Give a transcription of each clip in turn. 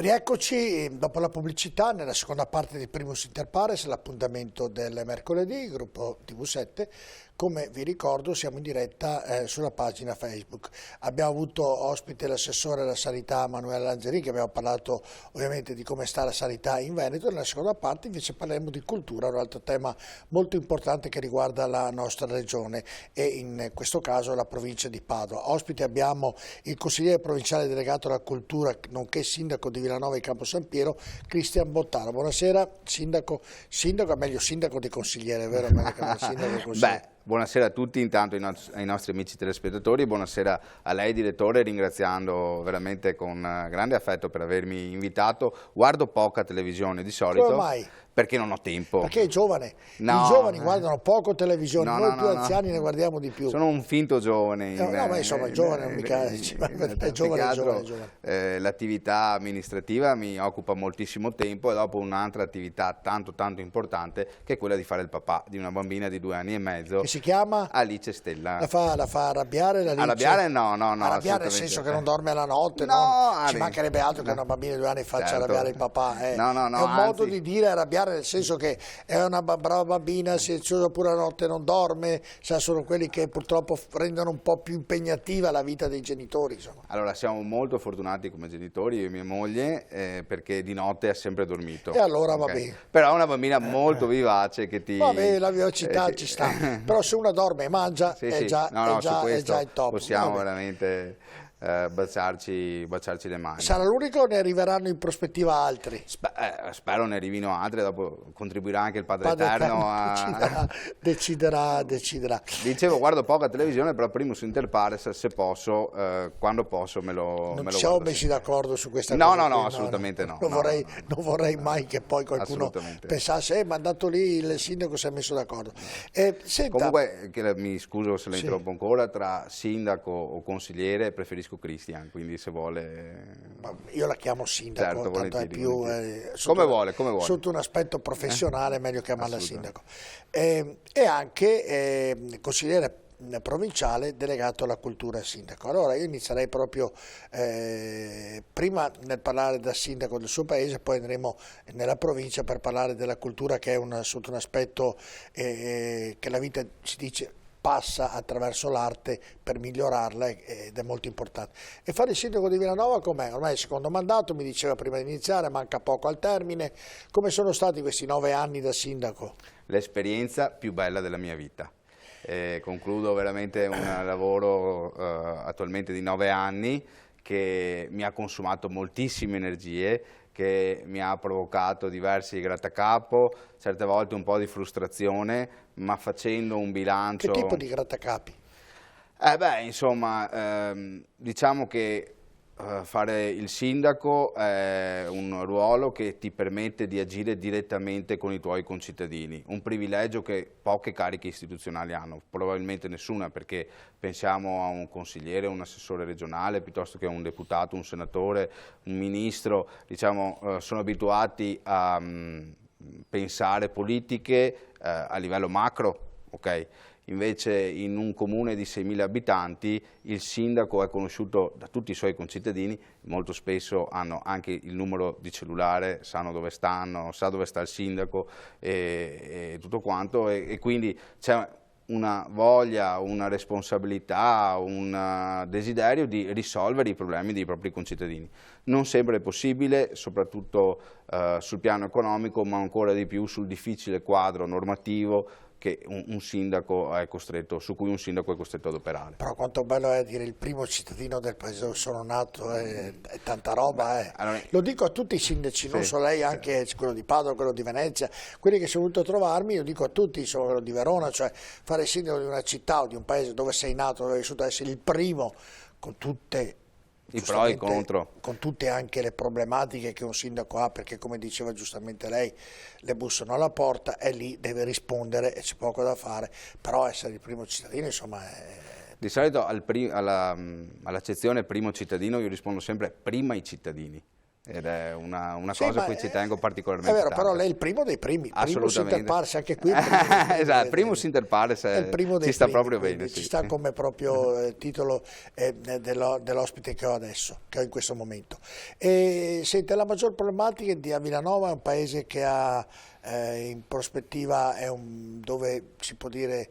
Rieccoci dopo la pubblicità nella seconda parte di Primus Inter Pares, l'appuntamento del mercoledì, gruppo TV7. Come vi ricordo siamo in diretta sulla pagina Facebook. Abbiamo avuto ospite l'assessore alla sanità Manuela Lanzeri, che abbiamo parlato ovviamente di come sta la sanità in Veneto. Nella seconda parte invece parleremo di cultura, un altro tema molto importante che riguarda la nostra regione e in questo caso la provincia di Padova. Ospite abbiamo il consigliere provinciale delegato alla cultura, nonché sindaco di Villanova di Campo San Piero, Cristian Bottaro. Buonasera sindaco, meglio sindaco di consigliere, vero? Meglio che non sindaco di consigliere. Buonasera a tutti, intanto ai nostri amici telespettatori, buonasera a lei direttore, ringraziando veramente con grande affetto per avermi invitato. Guardo poca televisione di solito. Come mai? Perché non ho tempo. Perché è giovane? No, i giovani guardano poco televisione, no, noi più anziani ne guardiamo di più. Sono un finto giovane. No, ma insomma giovane non mica è giovane. L'attività amministrativa mi occupa moltissimo tempo e dopo un'altra attività tanto importante che è quella di fare il papà di una bambina di 2 anni e mezzo. Che si chiama? Alice Stella. La fa arrabbiare l'Alice? Arrabbiare no. Arrabbiare nel senso che non dorme la notte, no, ci mancherebbe altro che una bambina di 2 anni faccia arrabbiare il papà. No, è un modo di dire arrabbiare, nel senso che è una brava bambina, silenziosa, pure la notte non dorme, sono quelli che purtroppo rendono un po' più impegnativa la vita dei genitori. Insomma. Allora siamo molto fortunati come genitori, io e mia moglie, perché di notte ha sempre dormito. E allora va bene. Però è una bambina molto vivace che ti... Vabbè, la vivacità ci sta, però se una dorme e mangia è già il top. Possiamo veramente... baciarci le mani. Sarà l'unico o ne arriveranno in prospettiva altri? Spero ne arrivino altri, dopo contribuirà anche il Padre Eterno a... deciderà. Dicevo, guardo poca televisione, però Primus Inter Pares, se posso, quando posso me lo Non ci siamo messi d'accordo su questa cosa. No, assolutamente no. Non vorrei mai che poi qualcuno pensasse ma andato lì il sindaco si è messo d'accordo. Senta... Comunque, mi scuso se la interrompo ancora, tra sindaco o consigliere preferisco Cristian, quindi se vuole... Io la chiamo sindaco, certo, tanto è più... come vuole. Sotto un aspetto professionale è meglio chiamarla sindaco. E anche consigliere provinciale delegato alla cultura sindaco. Allora io inizierei proprio prima nel parlare da sindaco del suo paese, poi andremo nella provincia per parlare della cultura, che è sotto un aspetto che la vita si dice passa attraverso l'arte per migliorarla ed è molto importante. E fare il sindaco di Villanova com'è? Ormai è il secondo mandato, mi diceva prima di iniziare, manca poco al termine. Come sono stati questi 9 anni da sindaco? L'esperienza più bella della mia vita. Concludo veramente un lavoro attualmente di 9 anni che mi ha consumato moltissime energie, che mi ha provocato diversi grattacapo, certe volte un po' di frustrazione, ma facendo un bilancio... Che tipo di grattacapi? Diciamo che fare il sindaco è un ruolo che ti permette di agire direttamente con i tuoi concittadini, un privilegio che poche cariche istituzionali hanno, probabilmente nessuna, perché pensiamo a un consigliere, un assessore regionale, piuttosto che a un deputato, un senatore, un ministro, sono abituati a pensare politiche a livello macro, ok? Invece in un comune di 6.000 abitanti il sindaco è conosciuto da tutti i suoi concittadini, molto spesso hanno anche il numero di cellulare, sanno dove stanno, sa dove sta il sindaco e tutto quanto, e quindi c'è una voglia, una responsabilità, un desiderio di risolvere i problemi dei propri concittadini. Non sempre è possibile, soprattutto sul piano economico, ma ancora di più sul difficile quadro normativo che su cui un sindaco è costretto ad operare. Però quanto bello è dire il primo cittadino del paese dove sono nato, è tanta roba. Allora, lo dico a tutti i sindaci, non solo lei, anche quello di Padova, quello di Venezia, quelli che sono venuti a trovarmi, io dico a tutti, insomma, quello di Verona, cioè fare il sindaco di una città o di un paese dove sei nato, dove hai vissuto, essere il primo, con tutte i pro e i contro. Con tutte anche le problematiche che un sindaco ha, perché come diceva giustamente lei, le bussano alla porta e lì deve rispondere e c'è poco da fare, però essere il primo cittadino insomma è... Di solito all'accezione primo cittadino io rispondo sempre prima i cittadini. ed è una Sì, cosa a ma cui ci tengo è particolarmente vero, tanto. però lei è il primo dei primi, il primus inter Assolutamente. pares, anche qui il primo dei primi, Esatto, il primus inter pares è il primo dei ci sta primi, proprio bene, quindi ci sì. sta come proprio titolo dell'ospite che ho adesso, che ho in questo momento. E sente, la maggior problematica di Villanova è un paese che ha in prospettiva dove si può dire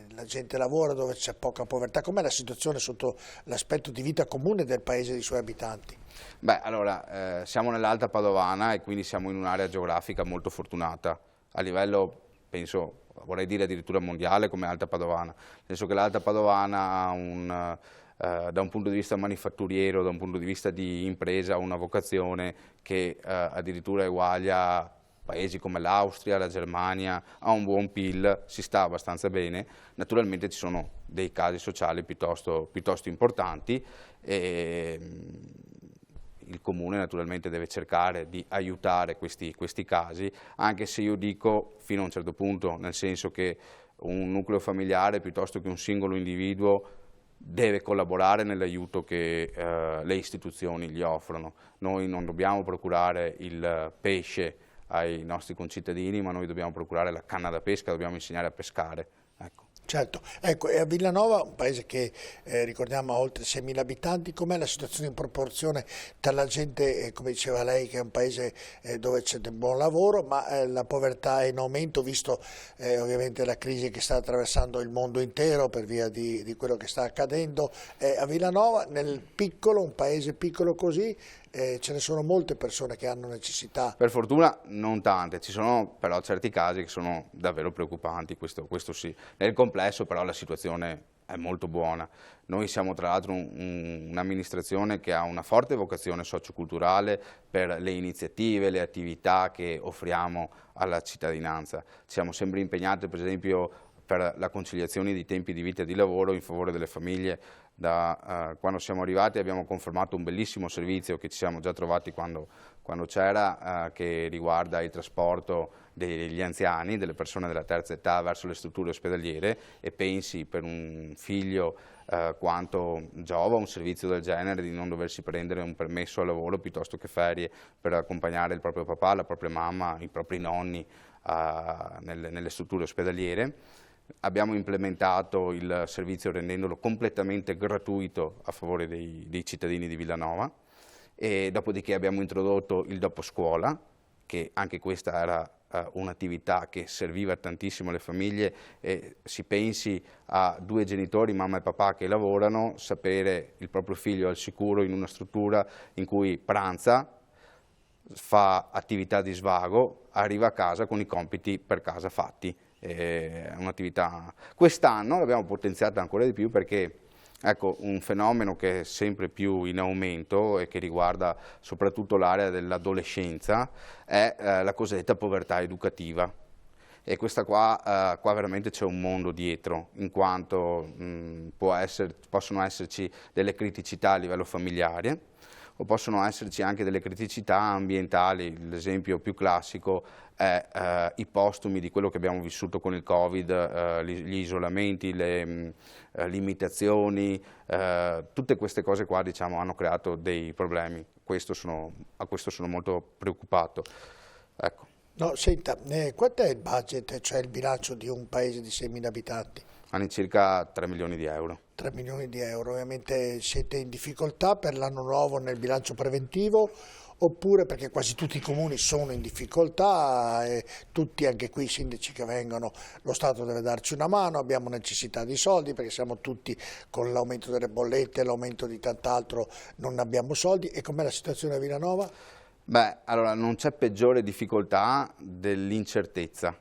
la gente lavora, dove c'è poca povertà. Com'è la situazione sotto l'aspetto di vita comune del paese e dei suoi abitanti? Beh, allora, siamo nell'Alta Padovana e quindi siamo in un'area geografica molto fortunata, a livello, penso, vorrei dire addirittura mondiale come Alta Padovana, nel senso che l'Alta Padovana ha da un punto di vista manifatturiero, da un punto di vista di impresa, una vocazione che addirittura eguaglia paesi come l'Austria, la Germania, ha un buon PIL, si sta abbastanza bene. Naturalmente ci sono dei casi sociali piuttosto importanti e il Comune naturalmente deve cercare di aiutare questi casi, anche se io dico fino a un certo punto, nel senso che un nucleo familiare piuttosto che un singolo individuo deve collaborare nell'aiuto che le istituzioni gli offrono. Noi non dobbiamo procurare il pesce ai nostri concittadini, ma noi dobbiamo procurare la canna da pesca, dobbiamo insegnare a pescare. Ecco. Certo, ecco, e a Villanova, un paese che ricordiamo ha oltre 6.000 abitanti, com'è la situazione in proporzione tra la gente, come diceva lei, che è un paese dove c'è del buon lavoro, ma la povertà è in aumento, visto ovviamente la crisi che sta attraversando il mondo intero per via di quello che sta accadendo. A Villanova, nel piccolo, un paese piccolo così, ce ne sono molte persone che hanno necessità. Per fortuna non tante, ci sono però certi casi che sono davvero preoccupanti, questo sì. Nel complesso però la situazione è molto buona. Noi siamo tra l'altro un'amministrazione che ha una forte vocazione socioculturale per le iniziative, le attività che offriamo alla cittadinanza. Siamo sempre impegnati per esempio per la conciliazione di tempi di vita e di lavoro in favore delle famiglie. Da quando siamo arrivati abbiamo confermato un bellissimo servizio che ci siamo già trovati quando c'era, che riguarda il trasporto degli anziani, delle persone della terza età verso le strutture ospedaliere, e pensi per un figlio quanto giova un servizio del genere di non doversi prendere un permesso al lavoro piuttosto che ferie per accompagnare il proprio papà, la propria mamma, i propri nonni nelle strutture ospedaliere. Abbiamo implementato il servizio rendendolo completamente gratuito a favore dei cittadini di Villanova e dopodiché abbiamo introdotto il doposcuola, che anche questa era un'attività che serviva tantissimo alle famiglie. E si pensi a due genitori, mamma e papà, che lavorano, sapere il proprio figlio al sicuro in una struttura in cui pranza, fa attività di svago, arriva a casa con i compiti per casa fatti. È un'attività. Quest'anno l'abbiamo potenziata ancora di più perché ecco, un fenomeno che è sempre più in aumento e che riguarda soprattutto l'area dell'adolescenza è la cosiddetta povertà educativa. E questa qua veramente c'è un mondo dietro, in quanto possono esserci delle criticità a livello familiare, o possono esserci anche delle criticità ambientali. L'esempio più classico è i postumi di quello che abbiamo vissuto con il Covid, gli isolamenti, le limitazioni, tutte queste cose qua, diciamo, hanno creato dei problemi. A questo sono molto preoccupato. Ecco. No, senta, quanto è il budget, cioè il bilancio di un paese di 6.000 abitanti? All'incirca 3 milioni di euro. 3 milioni di euro, ovviamente siete in difficoltà per l'anno nuovo nel bilancio preventivo, oppure perché quasi tutti i comuni sono in difficoltà e tutti, anche qui i sindaci che vengono, lo Stato deve darci una mano, abbiamo necessità di soldi perché siamo tutti con l'aumento delle bollette, l'aumento di tant'altro, non abbiamo soldi. E com'è la situazione a Villanova? Beh, allora non c'è peggiore difficoltà dell'incertezza.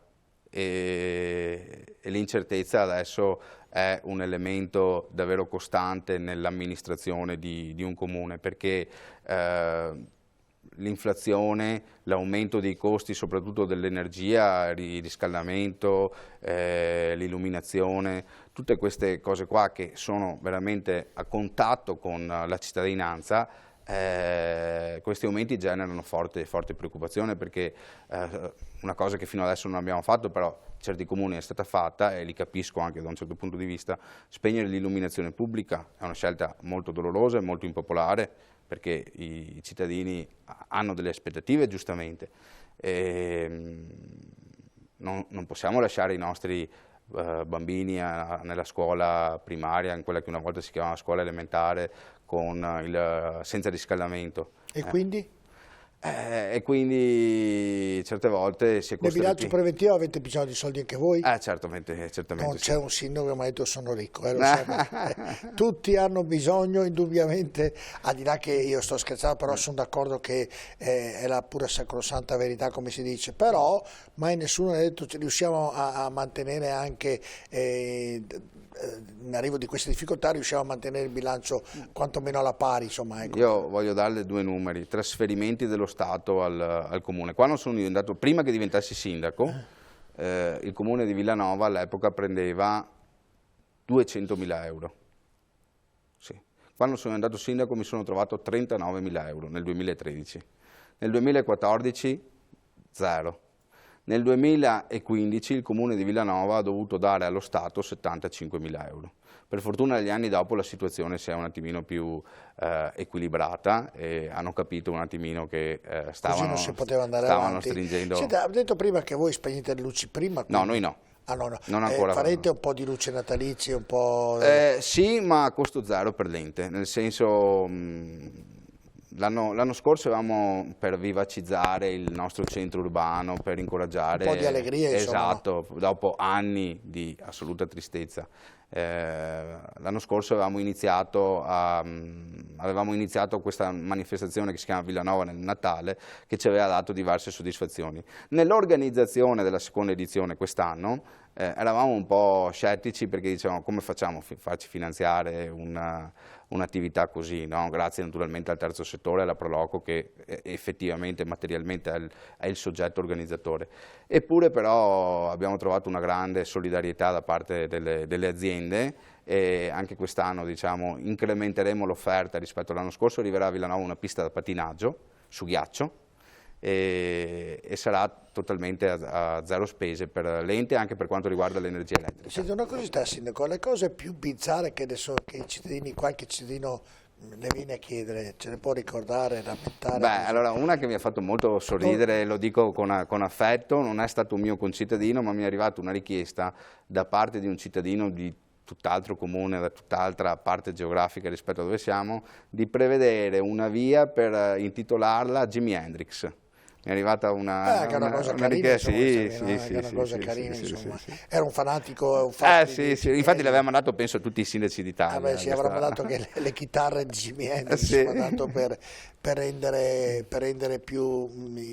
E l'incertezza adesso è un elemento davvero costante nell'amministrazione di un comune, perché l'inflazione, l'aumento dei costi soprattutto dell'energia, il riscaldamento, l'illuminazione, tutte queste cose qua che sono veramente a contatto con la cittadinanza, questi aumenti generano forte preoccupazione, perché una cosa che fino adesso non abbiamo fatto, però in certi comuni è stata fatta, e li capisco anche da un certo punto di vista: spegnere l'illuminazione pubblica è una scelta molto dolorosa e molto impopolare, perché i cittadini hanno delle aspettative giustamente. Non possiamo lasciare i nostri bambini nella scuola primaria, in quella che una volta si chiamava scuola elementare, senza riscaldamento. E quindi? E quindi certe volte si è Nel costretti... bilancio preventivo avete bisogno di soldi anche voi? Certamente Non sì. c'è un sindaco che mi ha detto sono ricco, lo sai, tutti hanno bisogno indubbiamente, al di là che io sto scherzando, però sono d'accordo che è la pura sacrosanta verità come si dice, però mai nessuno ha detto riusciamo a mantenere anche in arrivo di queste difficoltà, riusciamo a mantenere il bilancio quantomeno alla pari, insomma. Ecco. Io voglio darle due numeri: trasferimenti dello Stato al Comune. Quando sono diventato, prima che diventassi sindaco, il Comune di Villanova all'epoca prendeva 200.000 euro. Sì. Quando sono diventato sindaco mi sono trovato 39.000 euro nel 2013. Nel 2014 zero. Nel 2015 il Comune di Villanova ha dovuto dare allo Stato 75.000 euro. Per fortuna negli anni dopo la situazione si è un attimino più equilibrata e hanno capito un attimino che stavano stringendo... Senta, ha detto prima che voi spegnete le luci prima? Quindi... No, noi no. Ah, no. Non ancora. Farete un po' di luce natalizie, un po'... Sì, ma a costo zero per l'ente, nel senso... L'anno scorso avevamo, per vivacizzare il nostro centro urbano, per incoraggiare... Un po' di allegria, insomma. Esatto, no? Dopo anni di assoluta tristezza. L'anno scorso avevamo iniziato questa manifestazione che si chiama Villanova nel Natale, che ci aveva dato diverse soddisfazioni. Nell'organizzazione della seconda edizione quest'anno eravamo un po' scettici, perché dicevamo come facciamo a farci finanziare un'attività così, no? Grazie naturalmente al terzo settore, alla Proloco, che effettivamente materialmente è il soggetto organizzatore. Eppure però abbiamo trovato una grande solidarietà da parte delle aziende, e anche quest'anno, diciamo, incrementeremo l'offerta rispetto all'anno scorso. Arriverà a Villanova una pista da patinaggio su ghiaccio e sarà totalmente a zero spese per l'ente, anche per quanto riguarda l'energia elettrica. Senti, una curiosità, Sindaco, le cose più bizzarre che adesso qualche cittadino le viene a chiedere, ce ne può ricordare, rammentare? Beh, allora, una che mi ha fatto molto sorridere, lo dico con affetto, non è stato un mio concittadino, ma mi è arrivata una richiesta da parte di un cittadino di tutt'altro comune, da tutt'altra parte geografica rispetto a dove siamo, di prevedere una via per intitolarla Jimi Hendrix. Mi è arrivata una cosa carina, insomma. Era un fanatico, sì, infatti le aveva mandato penso a tutti i sindaci d'Italia. Sì, avrà mandato che le chitarre di Jimi Hendrix, mandato per rendere più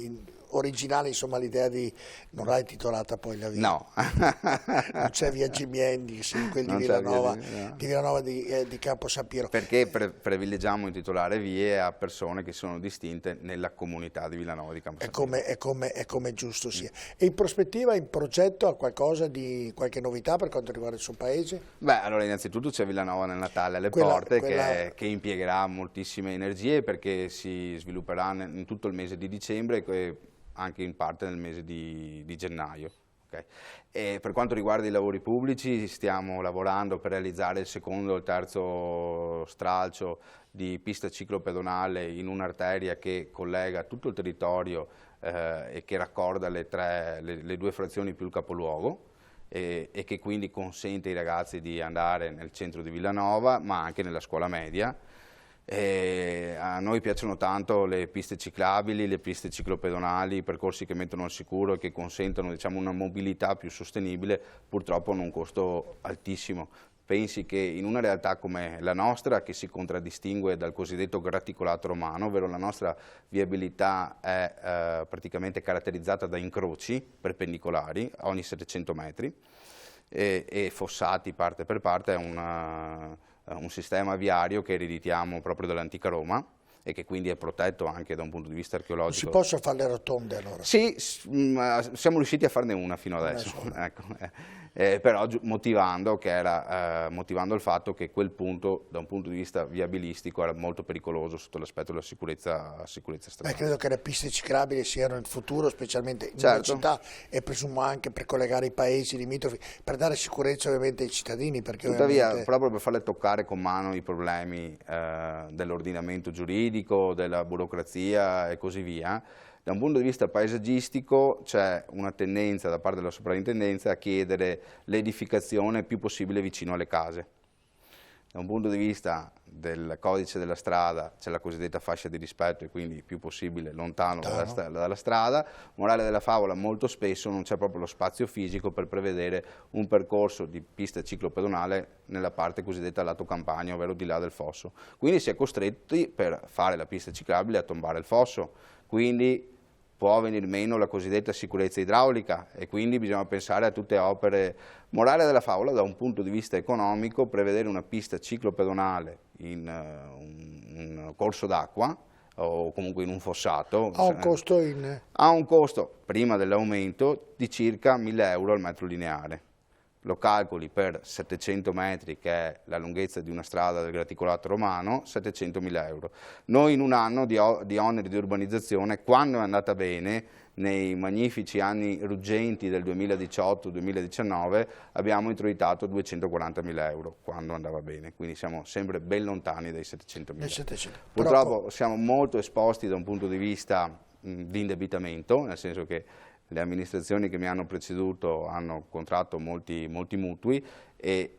originale, insomma, l'idea di... Non l'ha intitolata poi la via? No. Non c'è via Jimi Hendrix in quel di Villanova, di Campo San Piero. Perché privilegiamo intitolare vie a persone che sono distinte nella comunità di Villanova di Campo San Piero. È come giusto sia. E in prospettiva, in progetto, ha qualche novità per quanto riguarda il suo paese? Beh, allora innanzitutto c'è Villanova nel Natale alle porte, che impiegherà moltissime energie, perché si svilupperà in tutto il mese di dicembre e anche in parte nel mese di gennaio. Okay. E per quanto riguarda i lavori pubblici, stiamo lavorando per realizzare il secondo e il terzo stralcio di pista ciclopedonale in un'arteria che collega tutto il territorio e che raccorda le due frazioni più il capoluogo, e che quindi consente ai ragazzi di andare nel centro di Villanova, ma anche nella scuola media. A noi piacciono tanto le piste ciclabili, le piste ciclopedonali, i percorsi che mettono al sicuro e che consentono, diciamo, una mobilità più sostenibile, purtroppo a un costo altissimo. Pensi che in una realtà come la nostra, che si contraddistingue dal cosiddetto graticolato romano, ovvero la nostra viabilità è praticamente caratterizzata da incroci perpendicolari ogni 700 metri e fossati parte per parte, è un sistema viario che ereditiamo proprio dall'antica Roma e che quindi è protetto anche da un punto di vista archeologico. Non si possono fare le rotonde allora? Sì, siamo riusciti a farne una fino adesso, ecco, però motivando il fatto che quel punto, da un punto di vista viabilistico, era molto pericoloso sotto l'aspetto della sicurezza stradale. Credo che le piste ciclabili siano il futuro, specialmente in una città, e presumo anche per collegare i paesi limitrofi, per dare sicurezza ovviamente ai cittadini. Perché tuttavia, proprio per farle toccare con mano i problemi dell'ordinamento giuridico, giuridico, della burocrazia e così via, da un punto di vista paesaggistico c'è una tendenza da parte della soprintendenza a chiedere l'edificazione il più possibile vicino alle case. Da un punto di vista del codice della strada c'è la cosiddetta fascia di rispetto e quindi il più possibile lontano dalla strada. Morale della favola, molto spesso non c'è proprio lo spazio fisico per prevedere un percorso di pista ciclopedonale nella parte cosiddetta lato campagna, ovvero di là del fosso. Quindi si è costretti per fare la pista ciclabile a tombare il fosso, quindi può venir meno la cosiddetta sicurezza idraulica e quindi bisogna pensare a tutte opere. Morale della favola, da un punto di vista economico, prevedere una pista ciclopedonale in un corso d'acqua o comunque in un fossato ha un costo prima dell'aumento di circa 1.000 euro al metro lineare. Lo calcoli per 700 metri, che è la lunghezza di una strada del graticolato romano, 700.000 euro. Noi in un anno di oneri di urbanizzazione, quando è andata bene, nei magnifici anni ruggenti del 2018-2019, abbiamo introitato 240.000 euro, quando andava bene, quindi siamo sempre ben lontani dai 700.000 euro. Purtroppo siamo molto esposti da un punto di vista di indebitamento, nel senso che le amministrazioni che mi hanno preceduto hanno contratto molti mutui e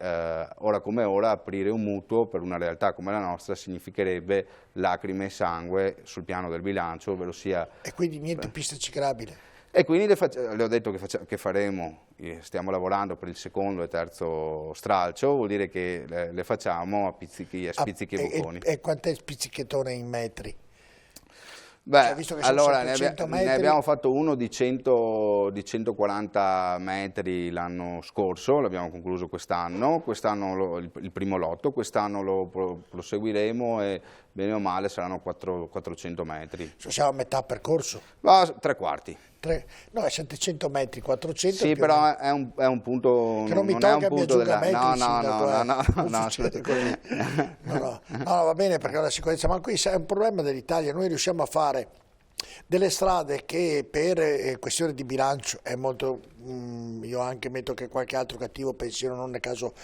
ora come ora aprire un mutuo per una realtà come la nostra significherebbe lacrime e sangue sul piano del bilancio, ovvero sia... E quindi niente pista ciclabile? E quindi le ho detto che faremo, stiamo lavorando per il secondo e terzo stralcio, vuol dire che le facciamo a spizzichi e bocconi. E quant'è spizzichettone in metri? Beh, visto che allora ne abbiamo fatto uno di 140 metri l'anno scorso, l'abbiamo concluso quest'anno il primo lotto, quest'anno lo proseguiremo e bene o male saranno 400 metri. Siamo a metà percorso? Tre quarti. No, è 700 metri, 400. Sì, però è un punto... Che non mi tolga mi aggiunga metri, no, va bene, perché la sicurezza, ma qui è un problema dell'Italia, noi riusciamo a fare delle strade che per questione di bilancio è molto, io anche metto che qualche altro cattivo pensiero, non nel caso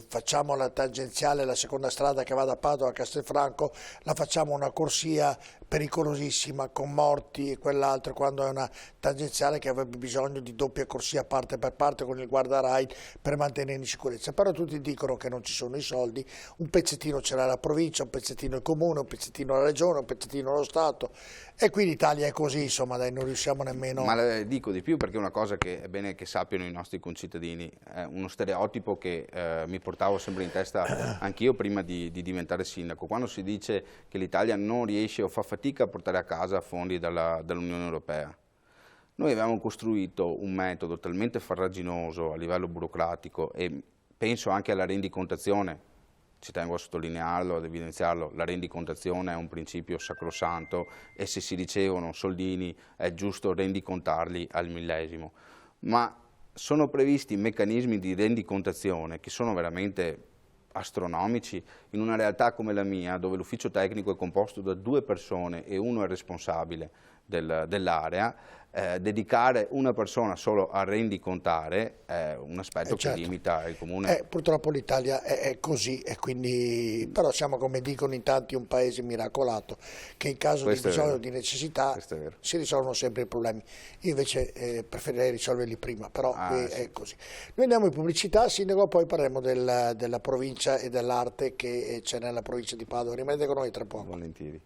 facciamo la tangenziale, la seconda strada che va da Padova a Castelfranco, la facciamo una corsia pericolosissima con morti e quell'altro, quando è una tangenziale che avrebbe bisogno di doppia corsia parte per parte con il guardarai per mantenere in sicurezza, però tutti dicono che non ci sono i soldi, un pezzettino ce l'ha la provincia, un pezzettino il comune, un pezzettino la regione, un pezzettino lo Stato e qui l'Italia è così, insomma, dai, non riusciamo nemmeno... Ma le dico di più perché è una cosa che è bene che sappiano i nostri concittadini, è uno stereotipo che mi portavo sempre in testa anch'io prima di diventare sindaco, quando si dice che l'Italia non riesce o fa fatica a portare a casa fondi dall'Unione Europea. Noi avevamo costruito un metodo talmente farraginoso a livello burocratico e penso anche alla rendicontazione, ci tengo a sottolinearlo, ad evidenziarlo, la rendicontazione è un principio sacrosanto e se si ricevono soldini è giusto rendicontarli al millesimo, ma sono previsti meccanismi di rendicontazione che sono veramente astronomici in una realtà come la mia, dove l'ufficio tecnico è composto da 2 persone e uno è responsabile dell'area. Dedicare una persona solo a rendicontare è un aspetto che limita il comune. Purtroppo l'Italia è così, e quindi, però siamo, come dicono in tanti, un paese miracolato, che in caso di bisogno, di necessità, si risolvono sempre i problemi. Io invece preferirei risolverli prima, però è così. Noi andiamo in pubblicità, Sindaco, poi parleremo della provincia e dell'arte che c'è nella provincia di Padova. Rimanete con noi tra poco. Volentieri.